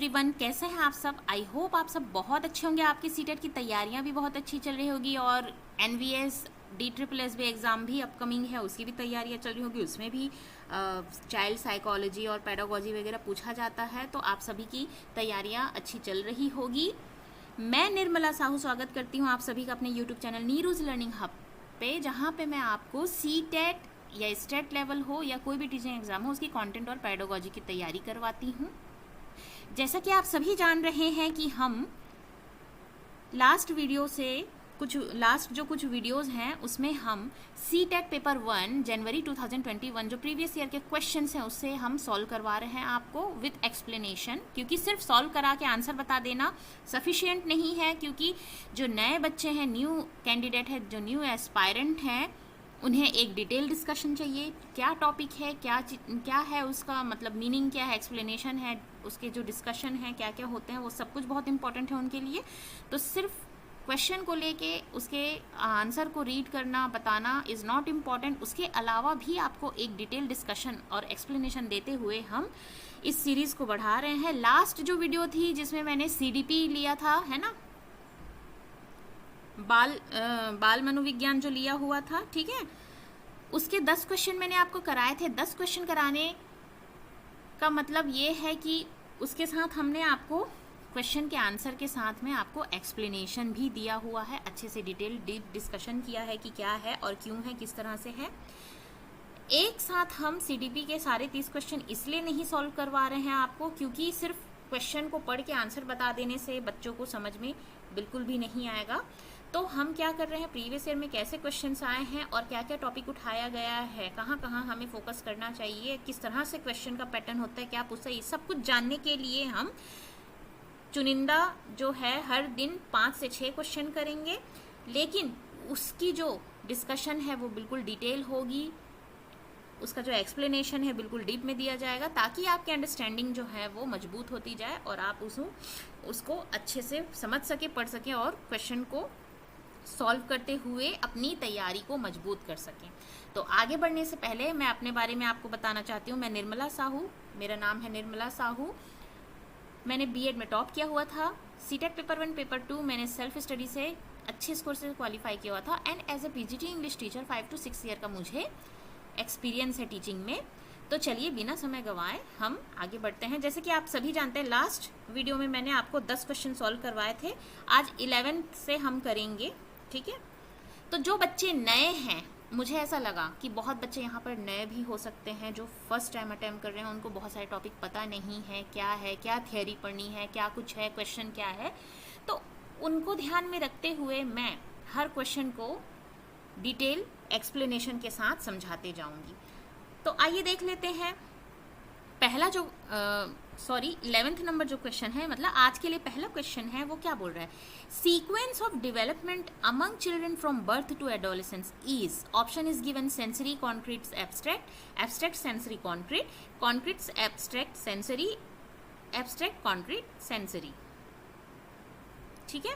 Everyone, कैसे हैं आप सब। आई होप आप सब बहुत अच्छे होंगे। आपकी सीटेट की तैयारियां भी बहुत अच्छी चल रही होगी और एनवीएस DSSS भी एग्ज़ाम भी अपकमिंग है, उसकी भी तैयारियां चल रही होगी। उसमें भी चाइल्ड साइकोलॉजी और पेडागोजी वगैरह पूछा जाता है, तो आप सभी की तैयारियां अच्छी चल रही होगी। मैं निर्मला साहू स्वागत करती हूँ आप सभी का अपने यूट्यूब चैनल नीरूज लर्निंग हब पे, जहाँ पे मैं आपको सीटेट या स्टेट लेवल हो या कोई भी टीचिंग एग्जाम हो उसकी कंटेंट और पेडागोजी की तैयारी करवाती हूँ। जैसा कि आप सभी जान रहे हैं कि हम लास्ट कुछ वीडियोस हैं उसमें हम सीटेट पेपर 1 जनवरी 2021 जो प्रीवियस ईयर के क्वेश्चंस हैं उससे हम सॉल्व करवा रहे हैं आपको विद एक्सप्लेनेशन, क्योंकि सिर्फ सॉल्व करा के आंसर बता देना सफिशिएंट नहीं है। क्योंकि जो नए बच्चे हैं, न्यू कैंडिडेट है, जो न्यू एस्पायरेंट हैं, उन्हें एक डिटेल डिस्कशन चाहिए। क्या टॉपिक है, क्या है उसका मतलब मीनिंग क्या है, एक्सप्लेनेशन है, उसके जो डिस्कशन है क्या क्या होते हैं, वो सब कुछ बहुत इंपॉर्टेंट है उनके लिए। तो सिर्फ क्वेश्चन को लेके उसके आंसर को रीड करना बताना इज़ नॉट इम्पॉर्टेंट, उसके अलावा भी आपको एक डिटेल डिस्कशन और एक्सप्लेनेशन देते हुए हम इस सीरीज़ को बढ़ा रहे हैं। लास्ट जो वीडियो थी जिसमें मैंने CDP लिया था, है ना, बाल मनोविज्ञान जो लिया हुआ था, ठीक है, उसके 10 क्वेश्चन मैंने आपको कराए थे। 10 क्वेश्चन कराने का मतलब ये है कि उसके साथ हमने आपको क्वेश्चन के आंसर के साथ में आपको एक्सप्लेनेशन भी दिया हुआ है, अच्छे से डीप डिस्कशन किया है कि क्या है और क्यों है, किस तरह से है। एक साथ हम CDP के सारे 30 क्वेश्चन इसलिए नहीं सॉल्व करवा रहे हैं आपको, क्योंकि सिर्फ क्वेश्चन को पढ़ के आंसर बता देने से बच्चों को समझ में बिल्कुल भी नहीं आएगा। तो हम क्या कर रहे हैं, प्रीवियस ईयर में कैसे क्वेश्चंस आए हैं और क्या क्या टॉपिक उठाया गया है, कहाँ कहाँ हमें फोकस करना चाहिए, किस तरह से क्वेश्चन का पैटर्न होता है, क्या पूछता है, ये सब कुछ जानने के लिए हम चुनिंदा जो है हर दिन 5 से 6 क्वेश्चन करेंगे। लेकिन उसकी जो डिस्कशन है वो बिल्कुल डिटेल होगी, उसका जो एक्सप्लेनेशन है बिल्कुल डीप में दिया जाएगा, ताकि आपकी अंडरस्टैंडिंग जो है वो मजबूत होती जाए और आप उसको अच्छे से समझ सके, पढ़ सके और क्वेश्चन को सॉल्व करते हुए अपनी तैयारी को मजबूत कर सकें। तो आगे बढ़ने से पहले मैं अपने बारे में आपको बताना चाहती हूँ। मैं निर्मला साहू, मेरा नाम है निर्मला साहू। मैंने B.Ed में टॉप किया हुआ था। सीटेट पेपर 1 पेपर 2 मैंने सेल्फ स्टडी से अच्छे स्कोर से क्वालिफाई किया हुआ था। And as a PGT English teacher 5 to 6 year का मुझे एक्सपीरियंस है टीचिंग में। तो चलिए बिना समय गंवाए हम आगे बढ़ते हैं। जैसे कि आप सभी जानते हैं, लास्ट वीडियो में मैंने आपको 10 क्वेश्चन सॉल्व करवाए थे, आज 11 से हम करेंगे, ठीक है। तो जो बच्चे नए हैं, मुझे ऐसा लगा कि बहुत बच्चे यहाँ पर नए भी हो सकते हैं जो फर्स्ट टाइम अटेम्प्ट कर रहे हैं, उनको बहुत सारे टॉपिक पता नहीं है, क्या थियोरी पढ़नी है, क्या कुछ है, क्वेश्चन क्या है। तो उनको ध्यान में रखते हुए मैं हर क्वेश्चन को डिटेल एक्सप्लेनेशन के साथ समझाते जाऊंगी। तो आइए देख लेते हैं। पहला जो 11th नंबर जो क्वेश्चन है, मतलब आज के लिए पहला क्वेश्चन है, वो क्या बोल रहा है, sequence of development among children from birth to adolescence is, option is given sensory, concrete, abstract, abstract sensory, concrete, concrete abstract sensory, abstract concrete sensory. ठीक है,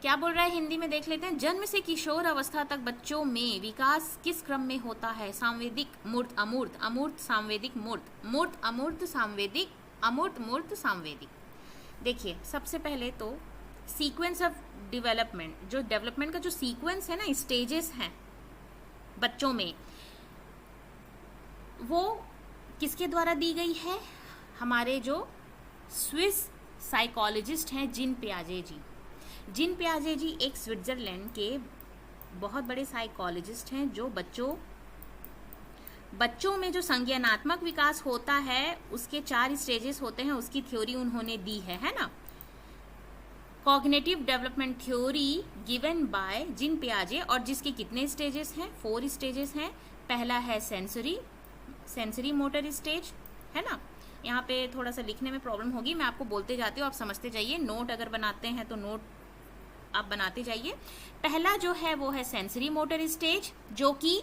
क्या बोल रहा है हिंदी में देख लेते हैं। जन्म से किशोर अवस्था तक बच्चों में विकास किस क्रम में होता है, सांवेदिक, मूर्त, अमूर्त, अमूर्त, सांवेदिक, मूर्त, मूर्त, अमूर्त, सांवेदिक, अमूर्त, मूर्त, सांवेदिक। देखिए, सबसे पहले तो सीक्वेंस ऑफ डेवलपमेंट, जो डेवलपमेंट का जो सीक्वेंस है ना, स्टेजेस हैं बच्चों में, वो किसके द्वारा दी गई है, हमारे जो स्विस साइकोलॉजिस्ट हैं जीन पियाजे जी। जीन पियाजे जी एक स्विट्जरलैंड के बहुत बड़े साइकोलॉजिस्ट हैं, जो बच्चों में जो संज्ञानात्मक विकास होता है उसके 4 स्टेजेस होते हैं, उसकी थ्योरी उन्होंने दी है ना। Cognitive development theory given by Jean पियाजे, और जिसके कितने स्टेजेस हैं, 4 स्टेजेस हैं। पहला है सेंसरी मोटर स्टेज, है ना। यहाँ पे थोड़ा सा लिखने में प्रॉब्लम होगी, मैं आपको बोलते जाती हूँ, आप समझते जाइए। नोट अगर बनाते हैं तो नोट आप बनाते जाइए। पहला जो है वो है सेंसरी मोटर स्टेज, जो कि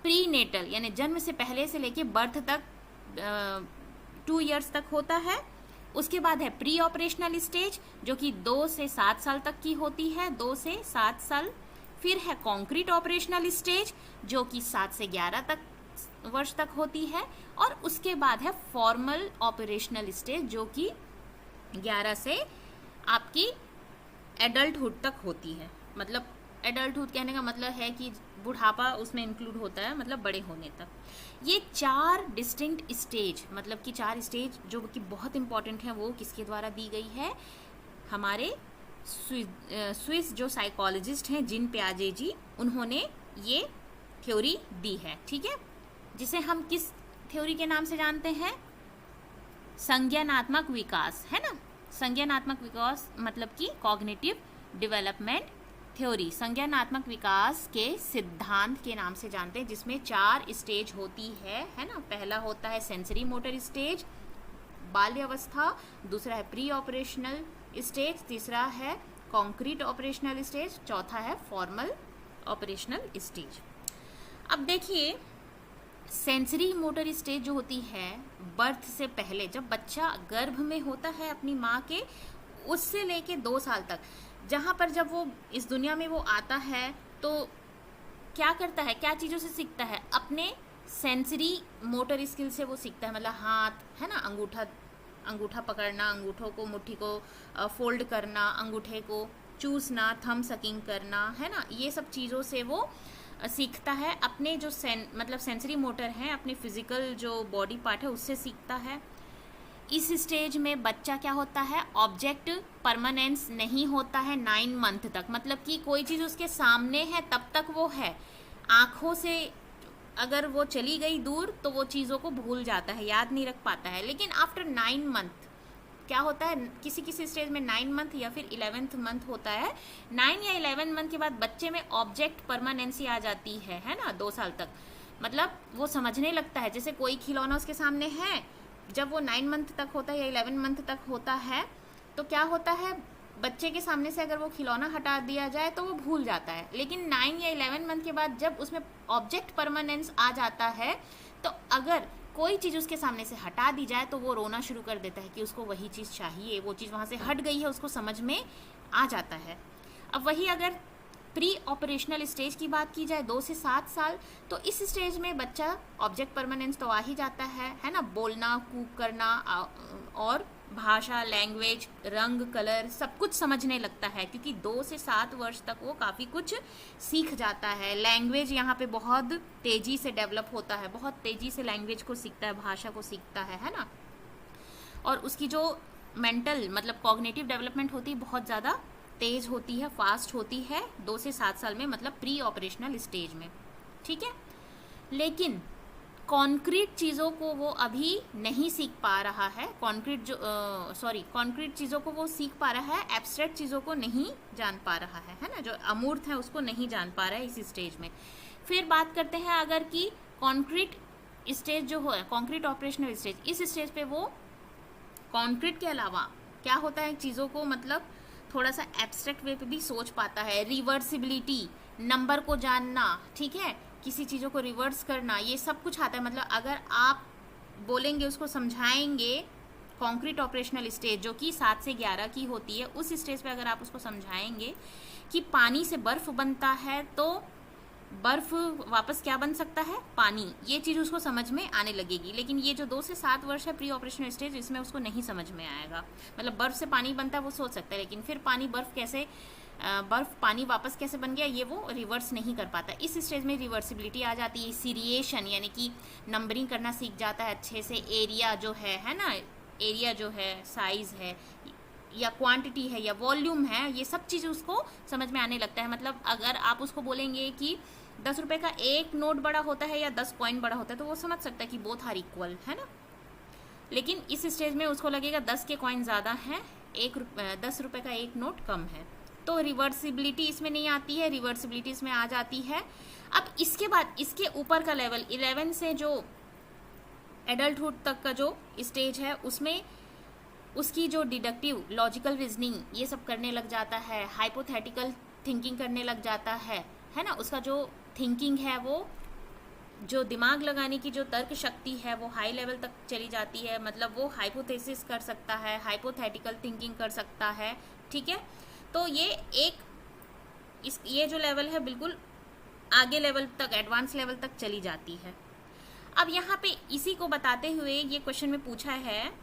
प्री नेटल यानी जन्म से पहले से लेके बर्थ तक 2 इयर्स तक होता है। उसके बाद है प्री ऑपरेशनल स्टेज, जो कि 2 से 7 साल तक की होती है, 2 से 7 साल। फिर है कॉन्क्रीट ऑपरेशनल स्टेज, जो कि 7 से 11 वर्ष तक होती है। और उसके बाद है फॉर्मल ऑपरेशनल स्टेज, जो कि 11 से आपकी एडल्टहुड तक होती है। मतलब एडल्टहुड कहने का मतलब है कि बुढ़ापा उसमें इंक्लूड होता है, मतलब बड़े होने तक। ये 4 डिस्टिंक्ट स्टेज, मतलब कि 4 स्टेज जो कि बहुत इंपॉर्टेंट है, वो किसके द्वारा दी गई है? हमारे स्विस जो साइकोलॉजिस्ट हैं जीन पियाजे जी, उन्होंने ये थ्योरी दी है, ठीक है, जिसे हम किस थ्योरी के नाम से जानते हैं? संज्ञानात्मक विकास, है ना। संज्ञानात्मक विकास मतलब कि कॉग्निटिव डेवलपमेंट थ्योरी, संज्ञानात्मक विकास के सिद्धांत के नाम से जानते हैं, जिसमें 4 स्टेज होती है ना। पहला होता है सेंसरी मोटर स्टेज, बाल्यावस्था, दूसरा है प्री ऑपरेशनल स्टेज, तीसरा है कॉन्क्रीट ऑपरेशनल स्टेज, चौथा है फॉर्मल ऑपरेशनल स्टेज। अब देखिए, सेंसरी मोटर स्टेज जो होती है बर्थ से पहले, जब बच्चा गर्भ में होता है अपनी माँ के, उससे लेके 2 साल तक, जहाँ पर जब वो इस दुनिया में वो आता है तो क्या करता है, क्या चीज़ों से सीखता है? अपने सेंसरी मोटर स्किल से वो सीखता है, मतलब हाथ, है ना, अंगूठा पकड़ना, अंगूठों को, मुट्ठी को फोल्ड करना, अंगूठे को चूसना, थंब सकिंग करना, है ना, ये सब चीज़ों से वो सीखता है। अपने जो मतलब सेंसरी मोटर है, अपने फिजिकल जो बॉडी पार्ट है उससे सीखता है। इस स्टेज में बच्चा क्या होता है? ऑब्जेक्ट परमानेंस नहीं होता है 9 मंथ तक, मतलब कि कोई चीज़ उसके सामने है तब तक वो है, आँखों से अगर वो चली गई दूर तो वो चीज़ों को भूल जाता है, याद नहीं रख पाता है। लेकिन आफ्टर 9 मंथ क्या होता है, किसी किसी स्टेज में 9 मंथ या फिर 11th मंथ होता है, 9 या 11 मंथ के बाद बच्चे में ऑब्जेक्ट परमानेंसी आ जाती है ना, 2 साल तक। मतलब वो समझने लगता है, जैसे कोई खिलौना उसके सामने है, जब वो 9 मंथ तक होता है या 11 मंथ तक होता है तो क्या होता है, बच्चे के सामने से अगर वो खिलौना हटा दिया जाए तो वो भूल जाता है। लेकिन 9 या 11 मंथ के बाद जब उसमें ऑब्जेक्ट परमानेंस आ जाता है तो अगर कोई चीज़ उसके सामने से हटा दी जाए तो वो रोना शुरू कर देता है कि उसको वही चीज़ चाहिए, वो चीज़ वहाँ से हट गई है, उसको समझ में आ जाता है। अब वही अगर प्री ऑपरेशनल स्टेज की बात की जाए 2 से 7 साल, तो इस स्टेज में बच्चा ऑब्जेक्ट परमानेंस तो आ ही जाता है ना, बोलना, कूक करना और भाषा, लैंग्वेज, रंग, कलर सब कुछ समझने लगता है, क्योंकि 2 से 7 वर्ष तक वो काफ़ी कुछ सीख जाता है। लैंग्वेज यहाँ पे बहुत तेज़ी से डेवलप होता है, बहुत तेज़ी से लैंग्वेज को सीखता है, भाषा को सीखता है ना। और उसकी जो मेंटल मतलब कॉग्निटिव डेवलपमेंट होती है बहुत ज़्यादा तेज़ होती है, फास्ट होती है 2 से 7 साल में, मतलब प्री ऑपरेशनल स्टेज में, ठीक है। लेकिन कॉन्क्रीट चीज़ों को वो अभी नहीं सीख पा रहा है, कॉन्क्रीट चीज़ों को वो सीख पा रहा है, एब्स्ट्रैक्ट चीज़ों को नहीं जान पा रहा है ना, जो अमूर्त है उसको नहीं जान पा रहा है इस स्टेज में। फिर बात करते हैं अगर कि कॉन्क्रीट स्टेज जो है, कॉन्क्रीट ऑपरेशनल स्टेज, इस स्टेज पे वो कॉन्क्रीट के अलावा क्या होता है, चीज़ों को मतलब थोड़ा सा एब्स्ट्रैक्ट वे पे भी सोच पाता है, रिवर्सिबिलिटी, नंबर को जानना, ठीक है, किसी चीज़ों को रिवर्स करना, ये सब कुछ आता है। मतलब अगर आप बोलेंगे, उसको समझाएंगे, कॉन्क्रीट ऑपरेशनल स्टेज जो कि 7 से 11 की होती है, उस स्टेज पे अगर आप उसको समझाएंगे कि पानी से बर्फ़ बनता है तो बर्फ़ वापस क्या बन सकता है, पानी, ये चीज़ उसको समझ में आने लगेगी। लेकिन ये जो 2 से 7 वर्ष है प्री ऑपरेशनल स्टेज, इसमें उसको नहीं समझ में आएगा। मतलब बर्फ़ से पानी बनता है वो सोच सकता है, लेकिन फिर बर्फ़ पानी वापस कैसे बन गया ये वो रिवर्स नहीं कर पाता। इस स्टेज में रिवर्सिबिलिटी आ जाती है, सीरिएशन यानी कि नंबरिंग करना सीख जाता है अच्छे से, एरिया जो है ना, एरिया जो है, साइज़ है या क्वांटिटी है या वॉल्यूम है, ये सब चीज़ उसको समझ में आने लगता है। मतलब अगर आप उसको बोलेंगे कि 10 रुपये का एक नोट बड़ा होता है या 10 कॉइन बड़ा होता है, तो वो समझ सकता है कि बोथ आर इक्वल, है ना। लेकिन इस स्टेज में उसको लगेगा 10 के कॉइन ज़्यादा हैं, 10 रुपये का एक नोट कम है, तो रिवर्सिबिलिटी इसमें नहीं आती है, रिवर्सिबिलिटी इसमें आ जाती है। अब इसके बाद इसके ऊपर का लेवल 11 से जो एडल्टहुड तक का जो स्टेज है, उसमें उसकी जो डिडक्टिव, लॉजिकल रीजनिंग ये सब करने लग जाता है, हाइपोथेटिकल थिंकिंग करने लग जाता है ना। उसका जो थिंकिंग है, वो जो दिमाग लगाने की जो तर्क शक्ति है वो हाई लेवल तक चली जाती है। मतलब वो हाइपोथेसिस कर सकता है, हाइपोथेटिकल थिंकिंग कर सकता है, ठीक है। तो ये जो लेवल है बिल्कुल आगे लेवल तक, एडवांस लेवल तक चली जाती है। अब यहाँ पे इसी को बताते हुए ये क्वेश्चन में पूछा है,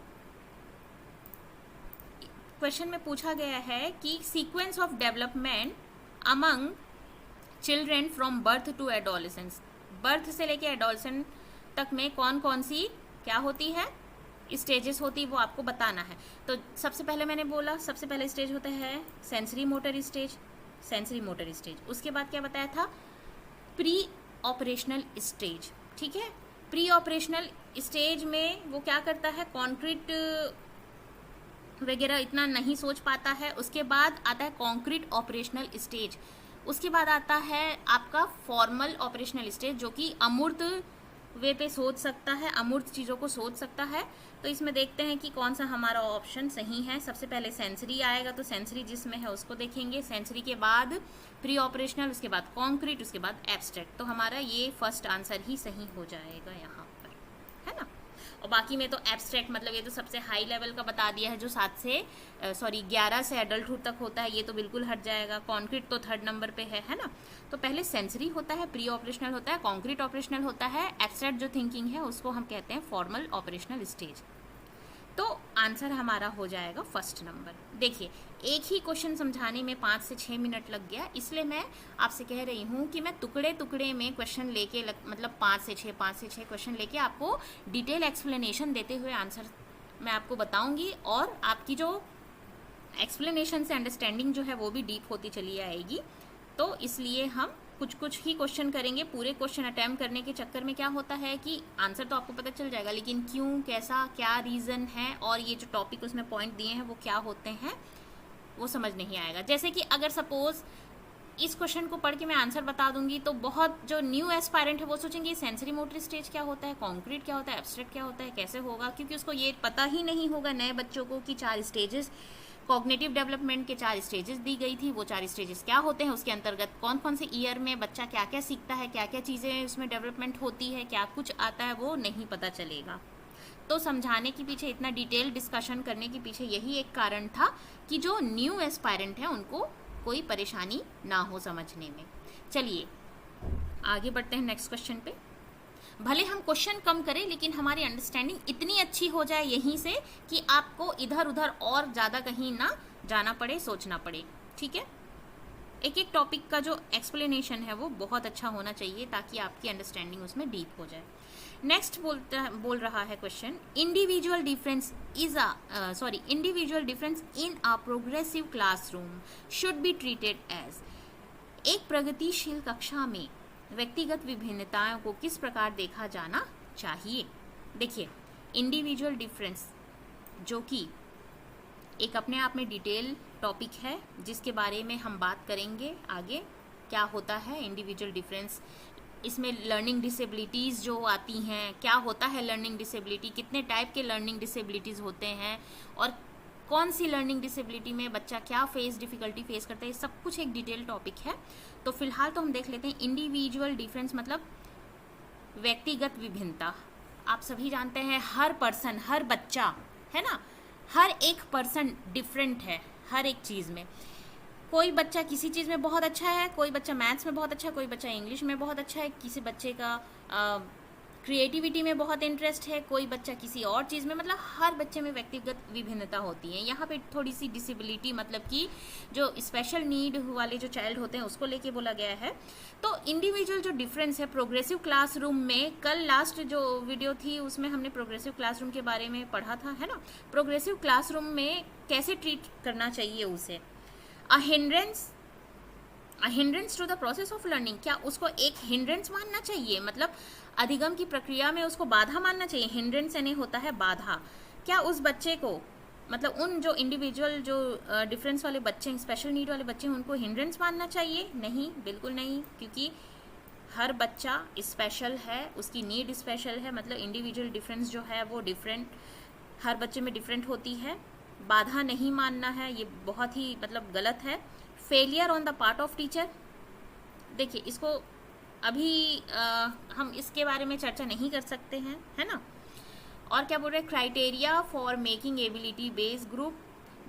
क्वेश्चन में पूछा गया है कि sequence of development among children from birth to adolescence, birth से लेके एडोलेसेंट तक में कौन कौन सी क्या होती है, स्टेजेस होती है, वो आपको बताना है। तो सबसे पहले मैंने बोला, सबसे पहले स्टेज होता है sensory motor stage, sensory motor stage. उसके बाद क्या बताया था, प्री ऑपरेशनल स्टेज, ठीक है। प्री ऑपरेशनल स्टेज में वो क्या करता है, कॉन्क्रीट वगैरह इतना नहीं सोच पाता है। उसके बाद आता है कॉन्क्रीट ऑपरेशनल स्टेज, उसके बाद आता है आपका फॉर्मल ऑपरेशनल स्टेज, जो कि अमूर्त वे पे सोच सकता है, अमूर्त चीज़ों को सोच सकता है। तो इसमें देखते हैं कि कौन सा हमारा ऑप्शन सही है। सबसे पहले सेंसरी आएगा, तो सेंसरी जिसमें है उसको देखेंगे। सेंसरी के बाद प्री ऑपरेशनल, उसके बाद कॉन्क्रीट, उसके बाद एब्स्ट्रैक्ट। तो हमारा ये फर्स्ट आंसर ही सही हो जाएगा यहाँ पर, है ना। और बाकी में तो एब्स्ट्रैक्ट मतलब ये तो सबसे हाई लेवल का बता दिया है, जो 11 से एडल्टहुड तक होता है, ये तो बिल्कुल हट जाएगा। कॉन्क्रीट तो 3rd नंबर पे है ना। तो पहले सेंसरी होता है, प्री ऑपरेशनल होता है, कॉन्क्रीट ऑपरेशनल होता है, एब्स्ट्रैक्ट जो थिंकिंग है उसको हम कहते हैं फॉर्मल ऑपरेशनल स्टेज। तो आंसर हमारा हो जाएगा फर्स्ट नंबर। देखिए, एक ही क्वेश्चन समझाने में 5 से 6 मिनट लग गया, इसलिए मैं आपसे कह रही हूँ कि मैं टुकड़े टुकड़े में क्वेश्चन लेके मतलब 5 से 6 क्वेश्चन लेके आपको डिटेल एक्सप्लेनेशन देते हुए आंसर मैं आपको बताऊंगी, और आपकी जो एक्सप्लेनेशन से अंडरस्टैंडिंग जो है वो भी डीप होती चली आएगी। तो इसलिए हम कुछ ही क्वेश्चन करेंगे। पूरे क्वेश्चन अटैम्प्ट करने के चक्कर में क्या होता है कि आंसर तो आपको पता चल जाएगा, लेकिन क्यों, कैसा, क्या रीज़न है और ये जो टॉपिक उसमें पॉइंट दिए हैं वो क्या होते हैं वो समझ नहीं आएगा। जैसे कि अगर सपोज इस क्वेश्चन को पढ़ के मैं आंसर बता दूंगी तो बहुत जो न्यू एस्पायरेंट है वो सोचेंगे सेंसरी मोटर स्टेज क्या होता है, कॉन्क्रीट क्या होता है, एब्स्ट्रैक्ट क्या होता है, कैसे होगा, क्योंकि उसको ये पता ही नहीं होगा नए बच्चों को कि 4 स्टेजेस, कॉग्निटिव डेवलपमेंट के 4 स्टेजेस दी गई थी। वो 4 स्टेजेस क्या होते हैं, उसके अंतर्गत कौन कौन से ईयर में बच्चा क्या क्या सीखता है, क्या क्या चीज़ें उसमें डेवलपमेंट होती है, क्या कुछ आता है, वो नहीं पता चलेगा। तो समझाने के पीछे, इतना डिटेल डिस्कशन करने के पीछे यही एक कारण था कि जो न्यू एस्पायरेंट है उनको कोई परेशानी ना हो समझने में। चलिए आगे बढ़ते हैं नेक्स्ट क्वेश्चन पे। भले हम क्वेश्चन कम करें लेकिन हमारी अंडरस्टैंडिंग इतनी अच्छी हो जाए यहीं से कि आपको इधर उधर और ज़्यादा कहीं ना जाना पड़े, सोचना पड़े, ठीक है। एक एक टॉपिक का जो एक्सप्लेनेशन है वो बहुत अच्छा होना चाहिए ताकि आपकी अंडरस्टैंडिंग उसमें डीप हो जाए। नेक्स्ट बोल रहा है question, individual difference in a progressive classroom should be treated as. एक प्रगतिशील कक्षा में व्यक्तिगत विभिन्नताओं को किस प्रकार देखा जाना चाहिए। देखिए, इंडिविजुअल डिफरेंस जो कि एक अपने आप में डिटेल टॉपिक है जिसके बारे में हम बात करेंगे आगे, क्या होता है इंडिविजुअल डिफरेंस, इसमें लर्निंग डिसेबिलिटीज़ जो आती हैं, क्या होता है लर्निंग डिसेबिलिटी, कितने टाइप के लर्निंग डिसेबिलिटीज़ होते हैं और कौन सी लर्निंग डिसेबिलिटी में बच्चा क्या डिफ़िकल्टी फेस करता है, सब कुछ एक डिटेल टॉपिक है। तो फिलहाल तो हम देख लेते हैं इंडिविजुअल डिफरेंस मतलब व्यक्तिगत विभिन्नता। आप सभी जानते हैं हर पर्सन, हर बच्चा है ना, हर एक पर्सन डिफरेंट है हर एक चीज़ में। कोई बच्चा किसी चीज़ में बहुत अच्छा है, कोई बच्चा मैथ्स में बहुत अच्छा है, कोई बच्चा इंग्लिश में बहुत अच्छा है, किसी बच्चे का क्रिएटिविटी में बहुत इंटरेस्ट है, कोई बच्चा किसी और चीज़ में, मतलब हर बच्चे में व्यक्तिगत विभिन्नता होती है। यहाँ पे थोड़ी सी डिसेबिलिटी मतलब कि जो स्पेशल नीड वाले जो चाइल्ड होते हैं उसको लेके बोला गया है। तो इंडिविजुअल जो डिफरेंस है प्रोग्रेसिव क्लासरूम में, कल लास्ट जो वीडियो थी उसमें हमने प्रोग्रेसिव क्लासरूम के बारे में पढ़ा था, है ना। प्रोग्रेसिव क्लासरूम में कैसे ट्रीट करना चाहिए उसे, a hindrance to the process of learning, क्या उसको एक हिंड्रेंस मानना चाहिए, मतलब अधिगम की प्रक्रिया में उसको बाधा मानना चाहिए। हिंड्रेंस यानी होता है बाधा। क्या उस बच्चे को, मतलब उन जो इंडिविजुअल जो डिफरेंस वाले बच्चे, स्पेशल नीड वाले बच्चे हैं, उनको हिंड्रेंस मानना चाहिए? नहीं, बिल्कुल नहीं, क्योंकि हर बच्चा स्पेशल है, उसकी नीड स्पेशल है, मतलब इंडिविजुअल डिफरेंस जो है वो डिफरेंट, हर बच्चे में डिफरेंट होती है। बाधा नहीं मानना है, ये बहुत ही मतलब गलत है। Failure on the part of teacher, देखिए इसको अभी हम इसके बारे में चर्चा नहीं कर सकते हैं, है ना। और क्या बोल रहे हैं, criteria for making ability based group,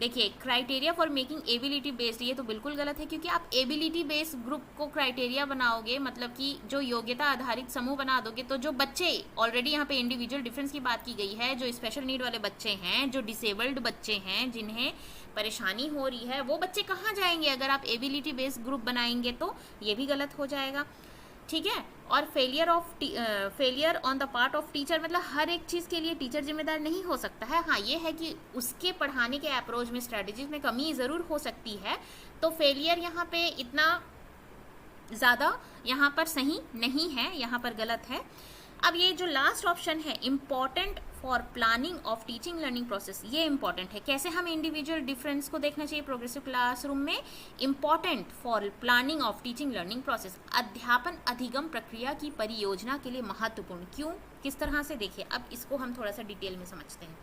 देखिए criteria for making ability based, ये तो बिल्कुल गलत है, क्योंकि आप एबिलिटी बेस्ड ग्रुप को क्राइटेरिया बनाओगे, मतलब कि जो योग्यता आधारित समूह बना दोगे, तो जो बच्चे ऑलरेडी यहाँ पे इंडिविजुअल डिफरेंस की बात की गई है, जो स्पेशल नीड वाले बच्चे हैं, जो डिसेबल्ड बच्चे हैं, जिन्हें परेशानी हो रही है, वो बच्चे कहाँ जाएंगे अगर आप एबिलिटी बेस्ड ग्रुप बनाएंगे, तो ये भी गलत हो जाएगा, ठीक है। और failure on the part of teacher, मतलब हर एक चीज़ के लिए टीचर जिम्मेदार नहीं हो सकता है। हाँ, ये है कि उसके पढ़ाने के अप्रोच में, स्ट्रेटजीज में कमी ज़रूर हो सकती है, तो फेलियर यहाँ पे इतना ज़्यादा यहाँ पर सही नहीं है, यहाँ पर गलत है। अब ये जो लास्ट ऑप्शन है, important for planning of teaching learning process, ये इंपॉर्टेंट है। कैसे हम इंडिविजुअल डिफरेंस को देखना चाहिए प्रोग्रेसिव क्लासरूम में? Important for planning of teaching learning process, अध्यापन अधिगम प्रक्रिया की परियोजना के लिए महत्वपूर्ण। क्यों, किस तरह से? देखिए अब इसको हम थोड़ा सा डिटेल में समझते हैं।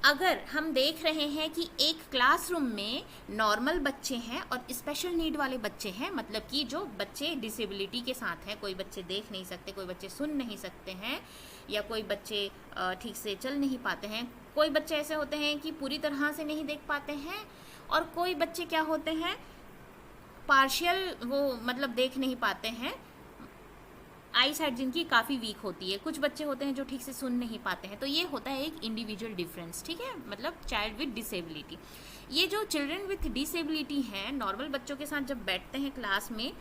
अगर हम देख रहे हैं कि एक क्लासरूम में नॉर्मल बच्चे हैं और स्पेशल नीड वाले बच्चे हैं, मतलब कि जो बच्चे डिसेबिलिटी के साथ हैं, कोई बच्चे देख नहीं सकते, कोई बच्चे सुन नहीं सकते हैं, या कोई बच्चे ठीक से चल नहीं पाते हैं, कोई बच्चे ऐसे होते हैं कि पूरी तरह से नहीं देख पाते हैं, और कोई बच्चे क्या होते हैं, पार्शियल वो मतलब देख नहीं पाते हैं, आई साइट जिनकी काफ़ी वीक होती है, कुछ बच्चे होते हैं जो ठीक से सुन नहीं पाते हैं, तो ये होता है एक इंडिविजुअल डिफरेंस, ठीक है, मतलब चाइल्ड विथ डिसेबिलिटी। ये जो चिल्ड्रन विथ डिसेबिलिटी हैं, नॉर्मल बच्चों के साथ जब बैठते हैं क्लास में,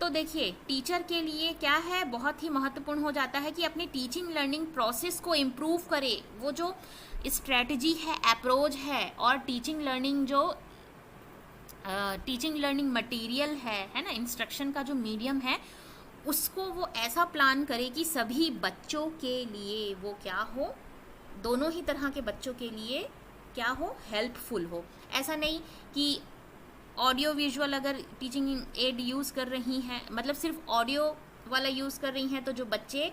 तो देखिए टीचर के लिए क्या है, बहुत ही महत्वपूर्ण हो जाता है कि अपनी टीचिंग लर्निंग प्रोसेस को इम्प्रूव करे। वो जो स्ट्रेटजी है, अप्रोच है, और टीचिंग लर्निंग मटेरियल है ना, इंस्ट्रक्शन का जो मीडियम है, उसको वो ऐसा प्लान करे कि सभी बच्चों के लिए वो क्या हो, दोनों ही तरह के बच्चों के लिए क्या हो, हेल्पफुल हो। ऐसा नहीं कि ऑडियो विजुअल अगर टीचिंग एड यूज़ कर रही हैं, मतलब सिर्फ ऑडियो वाला यूज़ कर रही हैं, तो जो बच्चे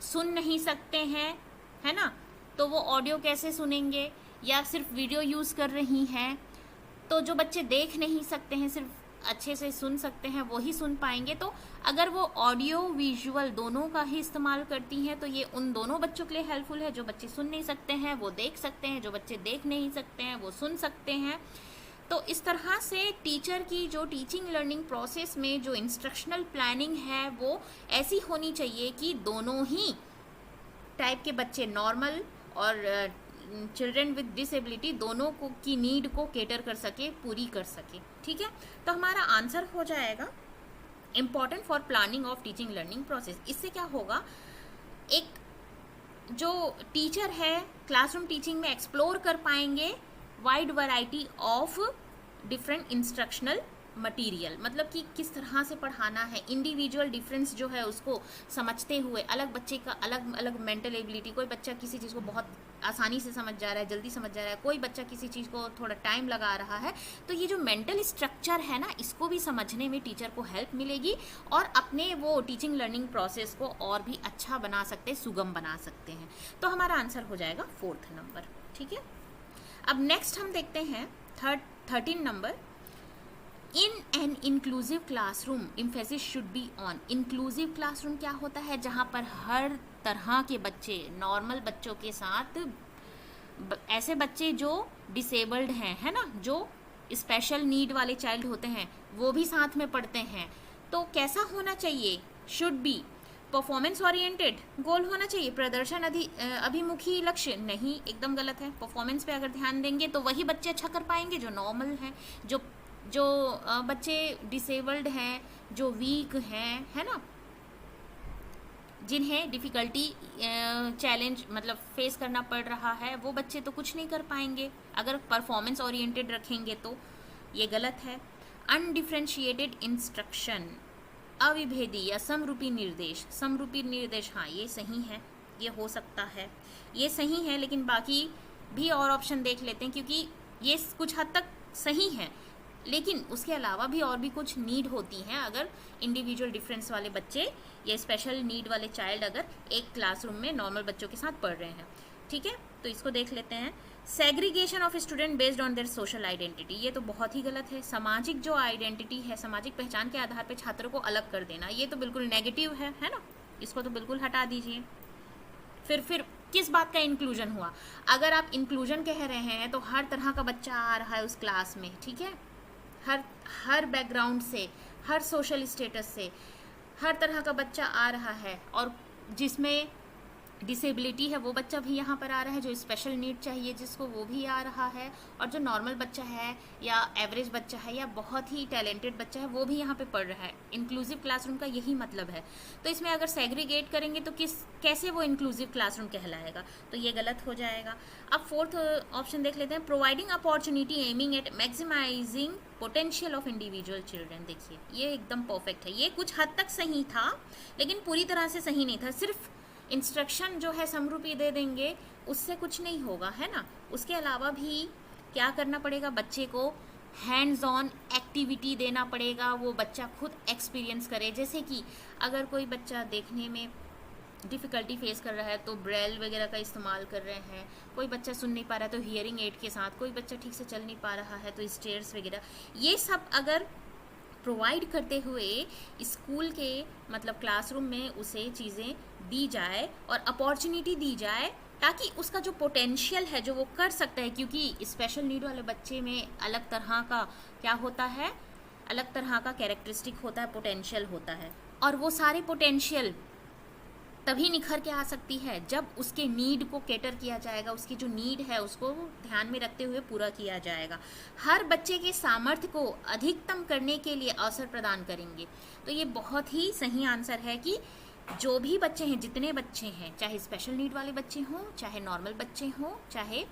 सुन नहीं सकते हैं, है ना, तो वो ऑडियो कैसे सुनेंगे, या सिर्फ वीडियो यूज़ कर रही हैं, तो जो बच्चे देख नहीं सकते हैं, सिर्फ अच्छे से सुन सकते हैं, वो ही सुन पाएंगे। तो अगर वो ऑडियो विजुअल दोनों का ही इस्तेमाल करती हैं, तो ये उन दोनों बच्चों के लिए हेल्पफुल है। जो बच्चे सुन नहीं सकते हैं वो देख सकते हैं, जो बच्चे देख नहीं सकते हैं वो सुन सकते हैं। तो इस तरह से टीचर की जो टीचिंग लर्निंग प्रोसेस में जो इंस्ट्रक्शनल प्लानिंग है, वो ऐसी होनी चाहिए कि दोनों ही टाइप के बच्चे, नॉर्मल और चिल्ड्रन विद डिसेबिलिटी, दोनों को की नीड को केटर कर सके, पूरी कर सके, ठीक है। तो हमारा आंसर हो जाएगा important for planning of teaching learning process. इससे क्या होगा, एक जो टीचर है क्लासरूम टीचिंग में एक्सप्लोर कर पाएंगे wide variety of different instructional material, मतलब कि किस तरह से पढ़ाना है, इंडिविजुअल डिफरेंस जो है उसको समझते हुए, अलग बच्चे का अलग अलग मेंटल एबिलिटी, कोई बच्चा किसी चीज़ को बहुत आसानी से समझ जा रहा है, जल्दी समझ जा रहा है, कोई बच्चा किसी चीज़ को थोड़ा टाइम लगा रहा है, तो ये जो मेंटल स्ट्रक्चर है ना, इसको भी समझने में टीचर को हेल्प मिलेगी, और अपने वो टीचिंग लर्निंग प्रोसेस को और भी अच्छा बना सकते, सुगम बना सकते हैं। तो हमारा आंसर हो जाएगा 4th नंबर, ठीक है। अब नेक्स्ट हम देखते हैं 13 number, in an inclusive classroom emphasis should be on. Inclusive classroom क्या होता है, जहाँ पर हर तरह के बच्चे, नॉर्मल बच्चों के साथ ऐसे बच्चे जो डिसेबल्ड हैं, है ना, जो स्पेशल नीड वाले चाइल्ड होते हैं, वो भी साथ में पढ़ते हैं। तो कैसा होना चाहिए, शुड बी परफॉर्मेंस ओरिएंटेड गोल होना चाहिए, प्रदर्शन अभिमुखी लक्ष्य नहीं, एकदम गलत है। परफॉर्मेंस पे अगर ध्यान देंगे तो वही बच्चे अच्छा कर पाएंगे जो नॉर्मल हैं, जो बच्चे डिसेबल्ड हैं, जो वीक हैं, है ना, जिन्हें डिफ़िकल्टी चैलेंज मतलब फेस करना पड़ रहा है, वो बच्चे तो कुछ नहीं कर पाएंगे अगर परफॉर्मेंस ओरिएंटेड रखेंगे, तो ये गलत है। अनडिफ्रेंशिएटेड इंस्ट्रक्शन, अविभेदी या समरूपी निर्देश, समरूपी निर्देश, हाँ ये सही है, ये हो सकता है, ये सही है, लेकिन बाकी भी और ऑप्शन देख लेते हैं, क्योंकि ये कुछ हद तक सही है, लेकिन उसके अलावा भी और भी कुछ नीड होती हैं अगर इंडिविजुअल डिफरेंस वाले बच्चे या स्पेशल नीड वाले चाइल्ड अगर एक क्लासरूम में नॉर्मल बच्चों के साथ पढ़ रहे हैं, ठीक है। तो इसको देख लेते हैं, segregation of student based on their social identity, ये तो बहुत ही गलत है। सामाजिक जो आइडेंटिटी है, सामाजिक पहचान के आधार पर छात्रों को अलग कर देना, ये तो बिल्कुल नेगेटिव है ना, इसको तो बिल्कुल हटा दीजिए। फिर किस बात का इंक्लूजन हुआ? अगर आप इंक्लूजन कह रहे हैं तो हर तरह का बच्चा आ रहा है उस क्लास में, ठीक है, हर बैकग्राउंड से, हर सोशल स्टेटस से हर तरह का बच्चा आ रहा है, और जिसमें डिसेबिलिटी है वो बच्चा भी यहाँ पर आ रहा है, जो स्पेशल नीड चाहिए जिसको वो भी आ रहा है, और जो नॉर्मल बच्चा है या एवरेज बच्चा है या बहुत ही टैलेंटेड बच्चा है वो भी यहाँ पे पढ़ रहा है। इंक्लूसिव क्लासरूम का यही मतलब है। तो इसमें अगर सेग्रीगेट करेंगे तो कैसे वो इंक्लूसिव क्लासरूम कहलाएगा? तो ये गलत हो जाएगा। अब फोर्थ ऑप्शन देख लेते हैं, providing opportunity aiming at maximising potential of individual children. देखिए ये एकदम परफेक्ट है। ये कुछ हद तक सही था लेकिन पूरी तरह से सही नहीं था। सिर्फ इंस्ट्रक्शन जो है समरूपी दे देंगे उससे कुछ नहीं होगा, है ना। उसके अलावा भी क्या करना पड़ेगा? बच्चे को हैंड्स ऑन एक्टिविटी देना पड़ेगा, वो बच्चा खुद एक्सपीरियंस करे। जैसे कि अगर कोई बच्चा देखने में डिफ़िकल्टी फेस कर रहा है तो ब्रेल वगैरह का इस्तेमाल कर रहे हैं, कोई बच्चा सुन नहीं पा रहा है तो हियरिंग एड के साथ, कोई बच्चा ठीक से चल नहीं पा रहा है तो स्टेयर्स वगैरह, ये सब अगर प्रोवाइड करते हुए स्कूल के मतलब क्लासरूम में उसे चीज़ें दी जाए और अपॉर्चुनिटी दी जाए ताकि उसका जो पोटेंशियल है जो वो कर सकता है, क्योंकि स्पेशल नीड वाले बच्चे में अलग तरह का क्या होता है, अलग तरह का कैरेक्टरिस्टिक होता है, पोटेंशियल होता है, और वो सारे पोटेंशियल तभी निखर के आ सकती है जब उसके नीड को कैटर किया जाएगा, उसकी जो नीड है उसको ध्यान में रखते हुए पूरा किया जाएगा। हर बच्चे के सामर्थ्य को अधिकतम करने के लिए अवसर प्रदान करेंगे। तो ये बहुत ही सही आंसर है कि जो भी बच्चे हैं, जितने बच्चे हैं, चाहे स्पेशल नीड वाले बच्चे हों, चाहे नॉर्मल बच्चे हों, चाहे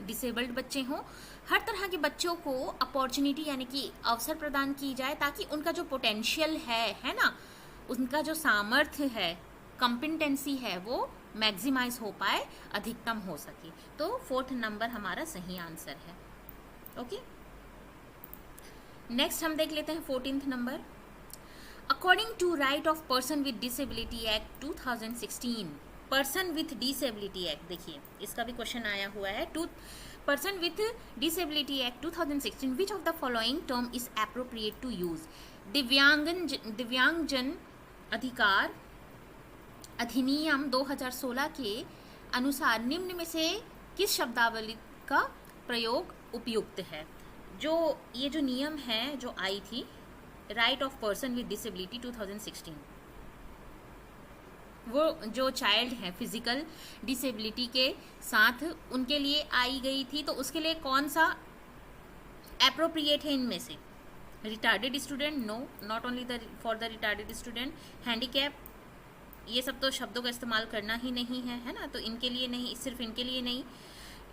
डिसेबल्ड बच्चे हों, हर तरह के बच्चों को अपॉर्चुनिटी यानी कि अवसर प्रदान की जाए ताकि उनका जो पोटेंशियल है ना, उनका जो सामर्थ्य है, कॉम्पिटेंसी है, वो मैक्सिमाइज हो पाए, अधिकतम हो सके। तो फोर्थ नंबर हमारा सही आंसर है। ओके, नेक्स्ट हम देख लेते हैं 14th number. According to right of person with disability act 2016, person with disability act, देखिए इसका भी क्वेश्चन आया हुआ है। Person with disability act 2016, which of the following term is appropriate to use? दिव्यांगजन अधिकार अधिनियम 2016 के अनुसार निम्न में से किस शब्दावली का प्रयोग उपयुक्त है? जो ये जो नियम है जो आई थी, right of person with disability 2016, वो जो चाइल्ड है फिजिकल डिसेबिलिटी के साथ उनके लिए आई गई थी, तो उसके लिए कौन सा एप्रोप्रिएट है इनमें से? Retarded student, no, not only for the retarded student. Handicap, ये सब तो शब्दों का इस्तेमाल करना ही नहीं है ना, तो इनके लिए नहीं, सिर्फ इनके लिए नहीं।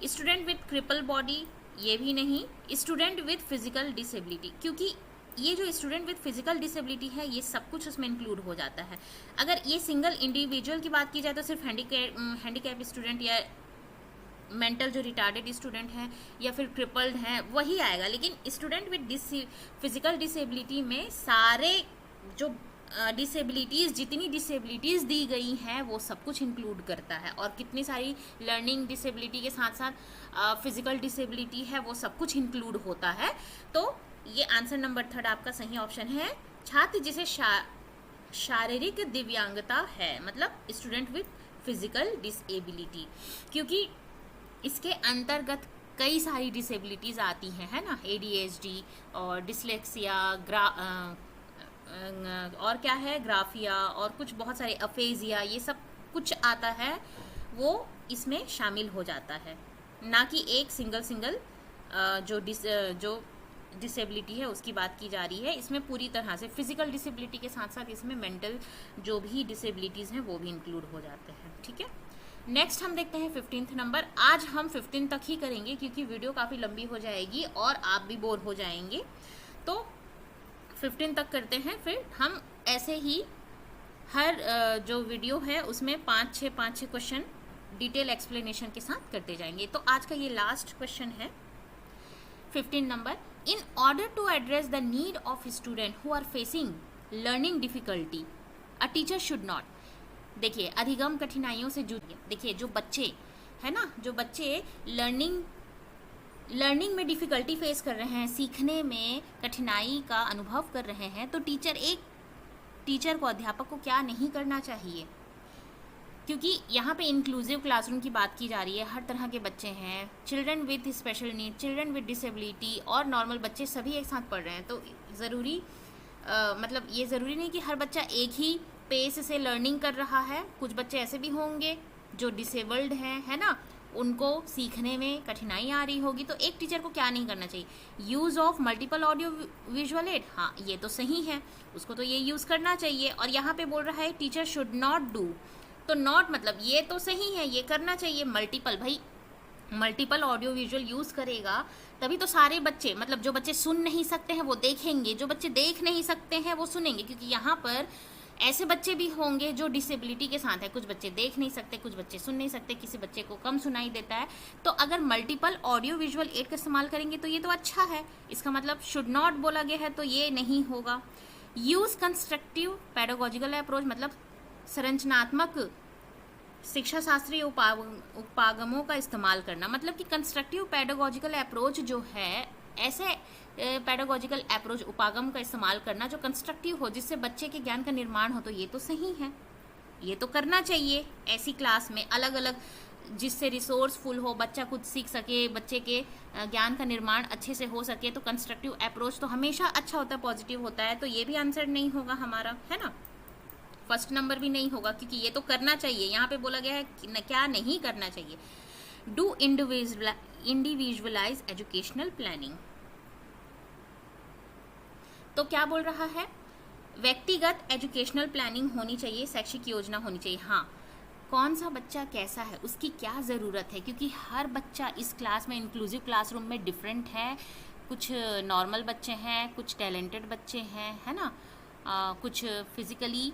स्टूडेंट विथ क्रिपल बॉडी, ये भी नहीं। स्टूडेंट विथ फिजिकल डिसेबिलिटी, क्योंकि ये जो स्टूडेंट विथ फिजिकल डिसेबिलिटी है ये सब कुछ उसमें इंक्लूड हो जाता है। अगर ये सिंगल इंडिविजुअल की बात की जाए तो सिर्फ हैंडीकैप स्टूडेंट या मेंटल जो रिटार्डेड स्टूडेंट हैं या फिर क्रिपल्ड हैं वही आएगा, लेकिन स्टूडेंट विथ फिजिकल डिसेबिलिटी में सारे जो डिसेबिलिटीज़, जितनी डिसेबिलिटीज़ दी गई हैं वो सब कुछ इंक्लूड करता है, और कितनी सारी लर्निंग डिसेबिलिटी के साथ साथ फिजिकल डिसेबिलिटी है वो सब कुछ इंक्लूड होता है। तो ये आंसर नंबर 3 आपका सही ऑप्शन है। छात्र जिसे शारीरिक दिव्यांगता है, मतलब स्टूडेंट विथ फिजिकल डिसेबिलिटी, क्योंकि इसके अंतर्गत कई सारी डिसेबिलिटीज़ आती हैं, है ना, ADHD और डिसलेक्सिया, और क्या है, ग्राफिया, और कुछ बहुत सारे अफेजिया, ये सब कुछ आता है वो इसमें शामिल हो जाता है, ना कि एक सिंगल जो डिसेबिलिटी है उसकी बात की जा रही है। इसमें पूरी तरह से फिजिकल डिसेबिलिटी के साथ साथ इसमें मेंटल जो भी डिसेबिलिटीज़ हैं वो भी इंक्लूड हो जाते हैं। ठीक है, नेक्स्ट हम देखते हैं 15th नंबर। आज हम 15 तक ही करेंगे क्योंकि वीडियो काफ़ी लंबी हो जाएगी और आप भी बोर हो जाएंगे, तो 15 तक करते हैं। फिर हम ऐसे ही हर जो वीडियो है उसमें 5-6 क्वेश्चन डिटेल एक्सप्लेनेशन के साथ करते जाएंगे। तो आज का ये लास्ट क्वेश्चन है 15 number. In order to address the need of student who are facing learning difficulty a teacher should not, देखिए अधिगम कठिनाइयों से जूझिए। देखिए जो बच्चे है ना, जो बच्चे लर्निंग में डिफ़िकल्टी फेस कर रहे हैं, सीखने में कठिनाई का अनुभव कर रहे हैं, तो टीचर को, अध्यापक को क्या नहीं करना चाहिए, क्योंकि यहाँ पे इंक्लूसिव क्लासरूम की बात की जा रही है, हर तरह के बच्चे हैं, children with special need, children with disability और नॉर्मल बच्चे सभी एक साथ पढ़ रहे हैं। तो ज़रूरी मतलब ये ज़रूरी नहीं कि हर बच्चा एक ही पेस से लर्निंग कर रहा है। कुछ बच्चे ऐसे भी होंगे जो डिसेबल्ड हैं, है ना, उनको सीखने में कठिनाई आ रही होगी। तो एक टीचर को क्या नहीं करना चाहिए, use of multiple audio visual add, हाँ ये तो सही है, उसको तो ये यूज़ करना चाहिए। और यहाँ पे बोल रहा है टीचर शुड नॉट डू, तो नॉट मतलब ये तो सही है, ये करना चाहिए। मल्टीपल, भाई मल्टीपल ऑडियो विजुअल यूज़ करेगा तभी तो सारे बच्चे, मतलब जो बच्चे सुन नहीं सकते हैं वो देखेंगे, जो बच्चे देख नहीं सकते हैं वो सुनेंगे। क्योंकि यहाँ पर ऐसे बच्चे भी होंगे जो डिसेबिलिटी के साथ है, कुछ बच्चे देख नहीं सकते, कुछ बच्चे सुन नहीं सकते, किसी बच्चे को कम सुनाई देता है। तो अगर मल्टीपल ऑडियो विजुअल एड का इस्तेमाल करेंगे तो ये तो अच्छा है। इसका मतलब शुड नॉट बोला गया है तो ये नहीं होगा। यूज़ कंस्ट्रक्टिव पेडागोजिकल अप्रोच, मतलब संरचनात्मक शिक्षा शास्त्रीय उपागमों का इस्तेमाल करना, मतलब कि कंस्ट्रक्टिव पेडागोजिकल अप्रोच जो है, ऐसे पेडागोजिकल अप्रोच उपागम का इस्तेमाल करना जो कंस्ट्रक्टिव हो, जिससे बच्चे के ज्ञान का निर्माण हो। तो ये तो सही है, ये तो करना चाहिए ऐसी क्लास में, अलग अलग, जिससे रिसोर्सफुल हो, बच्चा कुछ सीख सके, बच्चे के ज्ञान का निर्माण अच्छे से हो सके। तो कंस्ट्रक्टिव अप्रोच तो हमेशा अच्छा होता है, पॉजिटिव होता है। तो ये भी आंसर नहीं होगा हमारा, है ना, फर्स्ट नंबर भी नहीं होगा, क्योंकि ये तो करना चाहिए। यहाँ पे बोला गया है कि क्या नहीं करना चाहिए, डू इंडिविजुअलाइज एजुकेशनल प्लानिंग। तो क्या बोल रहा है, व्यक्तिगत एजुकेशनल प्लानिंग होनी चाहिए, शैक्षिक योजना होनी चाहिए। हाँ, कौन सा बच्चा कैसा है, उसकी क्या ज़रूरत है, क्योंकि हर बच्चा इस क्लास में, इंक्लूसिव क्लासरूम में डिफरेंट है। कुछ नॉर्मल बच्चे हैं, कुछ टैलेंटेड बच्चे हैं, है ना, कुछ फिजिकली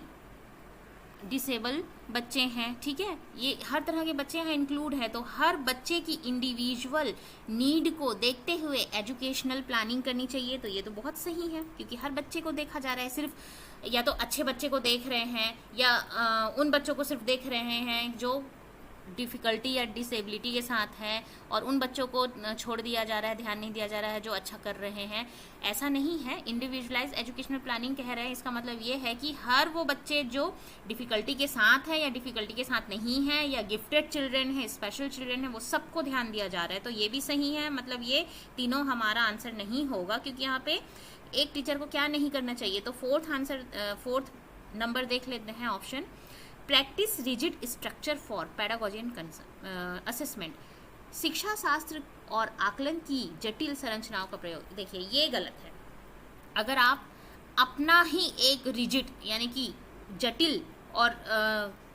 डिसेबल बच्चे हैं, ठीक है, ये हर तरह के बच्चे यहाँ इंक्लूड है। तो हर बच्चे की इंडिविजुअल नीड को देखते हुए एजुकेशनल प्लानिंग करनी चाहिए। तो ये तो बहुत सही है, क्योंकि हर बच्चे को देखा जा रहा है, सिर्फ या तो अच्छे बच्चे को देख रहे हैं या उन बच्चों को सिर्फ देख रहे हैं जो डिफ़िकल्टी या डिसेबिलिटी के साथ है, और उन बच्चों को छोड़ दिया जा रहा है, ध्यान नहीं दिया जा रहा है जो अच्छा कर रहे हैं। ऐसा नहीं है। इंडिविजुअलाइज एजुकेशनल प्लानिंग कह रहे हैं, इसका मतलब ये है कि हर वो बच्चे जो डिफ़िकल्टी के साथ है या डिफ़िकल्टी के साथ नहीं है, या गिफ्टेड चिल्ड्रन है, स्पेशल चिल्ड्रन है, वो सबको ध्यान दिया जा रहा है। तो ये भी सही है, मतलब ये तीनों हमारा आंसर नहीं होगा, क्योंकि यहाँ पे एक टीचर को क्या नहीं करना चाहिए। तो फोर्थ नंबर देख लेते हैं option, practice rigid structure for pedagogy and assessment, शिक्षा शास्त्र और आकलन की जटिल संरचनाओं का प्रयोग। देखिए ये गलत है। अगर आप अपना ही एक रिजिड यानी कि जटिल और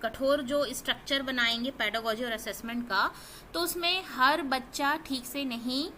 कठोर जो स्ट्रक्चर बनाएंगे पेडागोजी और असेसमेंट का, तो उसमें हर बच्चा ठीक से नहीं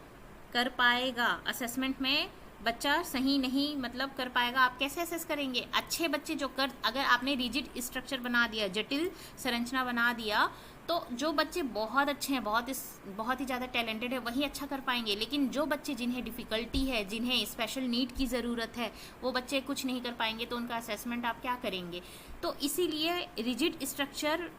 कर पाएगा। असेसमेंट में बच्चा सही नहीं मतलब कर पाएगा। आप कैसे असेस करेंगे? अच्छे बच्चे जो अगर आपने रिजिड स्ट्रक्चर बना दिया, जटिल संरचना बना दिया, तो जो बच्चे बहुत अच्छे हैं, बहुत ही ज़्यादा टैलेंटेड है, वही अच्छा कर पाएंगे। लेकिन जो बच्चे जिन्हें डिफ़िकल्टी है, जिन्हें स्पेशल नीड की ज़रूरत है, वो बच्चे कुछ नहीं कर पाएंगे, तो उनका असेसमेंट आप क्या करेंगे? तो इसीलिए रिजिड स्ट्रक्चर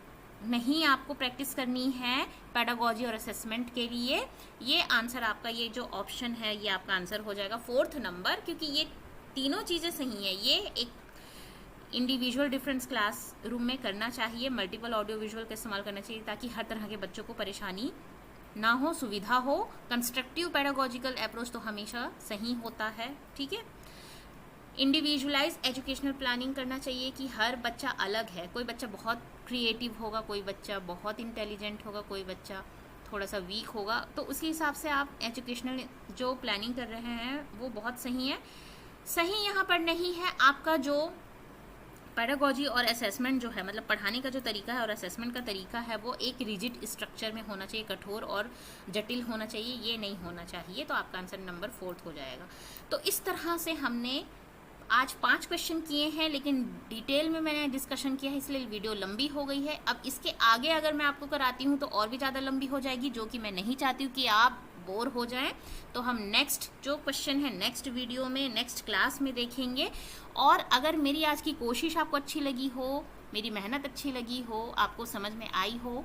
नहीं आपको प्रैक्टिस करनी है पेडागोजी और असेसमेंट के लिए। ये आंसर आपका, ये जो ऑप्शन है ये आपका आंसर हो जाएगा 4th नंबर, क्योंकि ये तीनों चीज़ें सही हैं। ये एक इंडिविजुअल डिफरेंस क्लास रूम में करना चाहिए, मल्टीपल ऑडियो विजुअल का इस्तेमाल करना चाहिए, ताकि हर तरह के बच्चों को परेशानी ना हो, सुविधा हो। कंस्ट्रक्टिव पेडागोजिकल अप्रोच तो हमेशा सही होता है, ठीक है। इंडिविजुअलाइज एजुकेशनल प्लानिंग करना चाहिए कि हर बच्चा अलग है। कोई बच्चा बहुत क्रिएटिव होगा, कोई बच्चा बहुत इंटेलिजेंट होगा, कोई बच्चा थोड़ा सा वीक होगा, तो उसी हिसाब से आप एजुकेशनल जो प्लानिंग कर रहे हैं वो बहुत सही है। सही यहाँ पर नहीं है आपका जो पेडागोजी और असेसमेंट जो है, मतलब पढ़ाने का जो तरीका है और असेसमेंट का तरीका है, वो एक रिजिड स्ट्रक्चर में होना चाहिए, कठोर और जटिल होना चाहिए, ये नहीं होना चाहिए। तो आपका आंसर नंबर 4th हो जाएगा। तो इस तरह से हमने आज 5 क्वेश्चन किए हैं, लेकिन डिटेल में मैंने डिस्कशन किया है, इसलिए वीडियो लंबी हो गई है। अब इसके आगे अगर मैं आपको कराती हूँ तो और भी ज़्यादा लंबी हो जाएगी, जो कि मैं नहीं चाहती हूँ कि आप बोर हो जाएं। तो हम नेक्स्ट जो क्वेश्चन है नेक्स्ट वीडियो में, नेक्स्ट क्लास में देखेंगे। और अगर मेरी आज की कोशिश आपको अच्छी लगी हो, मेरी मेहनत अच्छी लगी हो, आपको समझ में आई हो,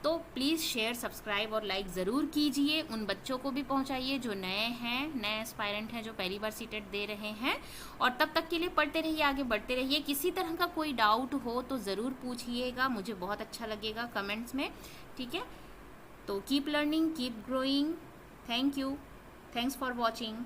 तो प्लीज़ शेयर, सब्सक्राइब और लाइक ज़रूर कीजिए। उन बच्चों को भी पहुंचाइए जो नए हैं, नए एस्पायरेंट हैं, जो पहली बार सीटेट दे रहे हैं। और तब तक के लिए पढ़ते रहिए, आगे बढ़ते रहिए। किसी तरह का कोई डाउट हो तो ज़रूर पूछिएगा, मुझे बहुत अच्छा लगेगा कमेंट्स में, ठीक है। तो keep learning, keep growing. Thank you, thanks for watching.